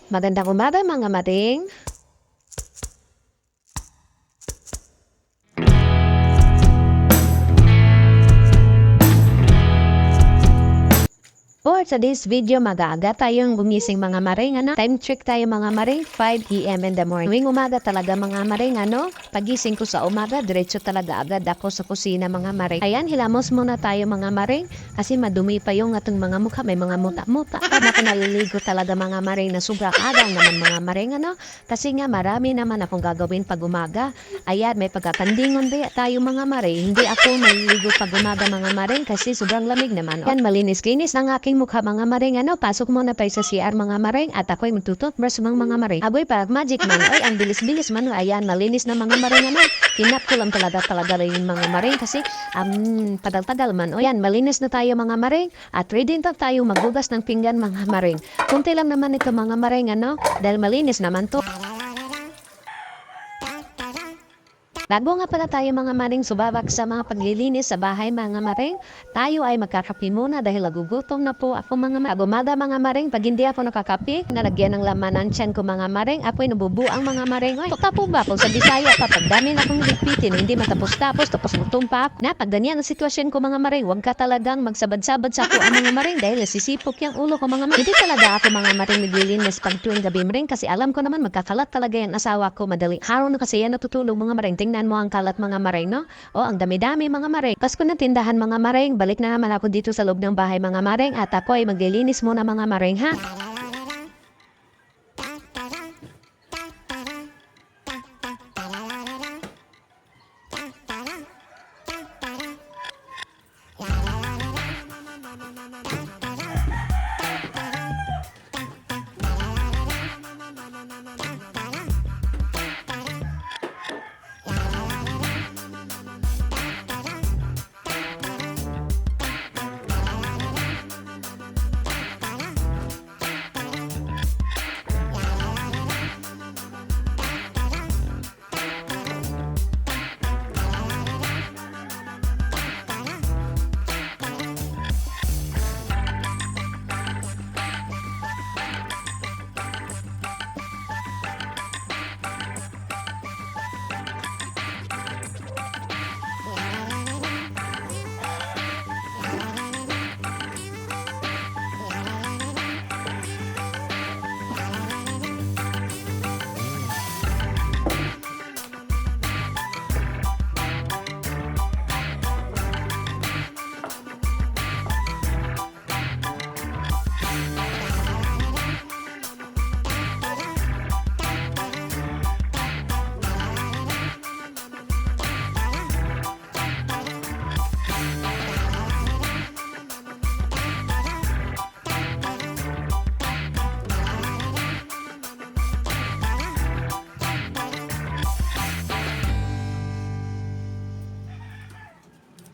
Magandang umaga mga maring. For today's video, mag-aaga tayong gumising mga maring, Time check tayo mga maring, 5 p.m. in the morning. Tuwing umaga talaga mga maring, Pagising ko sa umaga, diretso talaga agad ako sa kusina mga maring. Ayan, hilamos muna tayo mga maring, kasi madumi pa yung ating mga mukha, may mga muta-muta. Kaya ako naliligo talaga mga maring na sobrang agaw naman mga maring, Kasi nga marami naman akong gagawin pag umaga. Ayan, may pagkakandingon din tayo mga maring. Hindi ako naliligo pag umaga mga maring, kasi sobrang lamig naman. Ayan, malinis-kinis ng aking mukha mga maring, pasok muna tayo sa CR mga maring at ako'y magtututbrush mga maring. Aboy pa magic man, ay ang bilis-bilis man, ayan, malinis na mga maring, Kinap ko lang talaga rin yung mga maring kasi tagal-tagal man. O yan, malinis na tayo mga maring at ready na tayo maghugas ng pinggan mga maring. Kunti lang naman ito mga maring, dahil malinis naman to. Bago nga pala tayo mga maring subabak sa mga paglilinis sa bahay mga maring, tayo ay magkakape muna dahil nagugutom na po ako mga maring. Umaga mga maring, pag hindi ako nakakape, nalagyan ng laman ng tiyan ko mga maring, ako'y nabubuang mga maring. Oy, po ba kung sa Bisaya pa, pag dami na akong ligpitin, hindi matapos-tapos, tapos gutom pa. Na, pag ganyan ang sitwasyon ko mga maring, huwag ka talagang magsabad-sabad sa ako ang mga maring dahil nasisipok yung ulo ko mga maring. Hindi talaga ako mga maring naglilinis pag tuwing gabi maring kasi alam ko naman magkakalat talaga yung asawa ko madali. Haro na kasi yan natutulog mga maring. Tingnan mo ang kalat mga maring, no? O, ang dami-dami mga maring. Pasko na tindahan mga maring, balik na naman ako dito sa loob ng bahay mga maring at ako ay maglilinis muna mga maring, ha?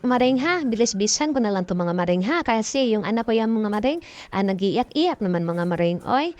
Maring ha, bilis-bisan ko na lang to mga maring ha, kasi yung anak ko yung mga maring, nag-iiyak-iyak naman mga maring, oy.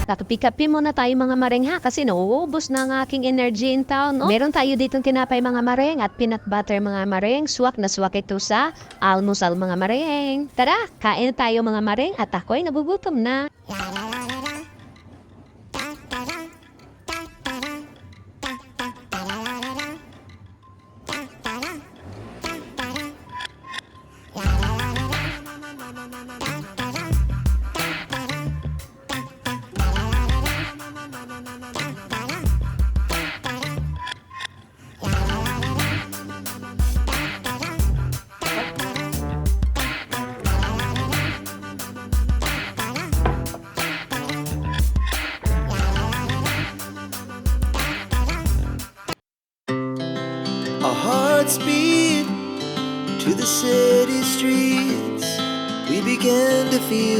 Kakapi-kapi muna tayo mga maring ha kasi nauubos na ang aking energy in town. Oh. Meron tayo ditong tinapay mga maring at peanut butter mga maring. Swak na swak ito sa almusal mga maring. Tara, kain tayo mga maring at ako'y nagugutom na. Godspeed to the city streets. We began to feel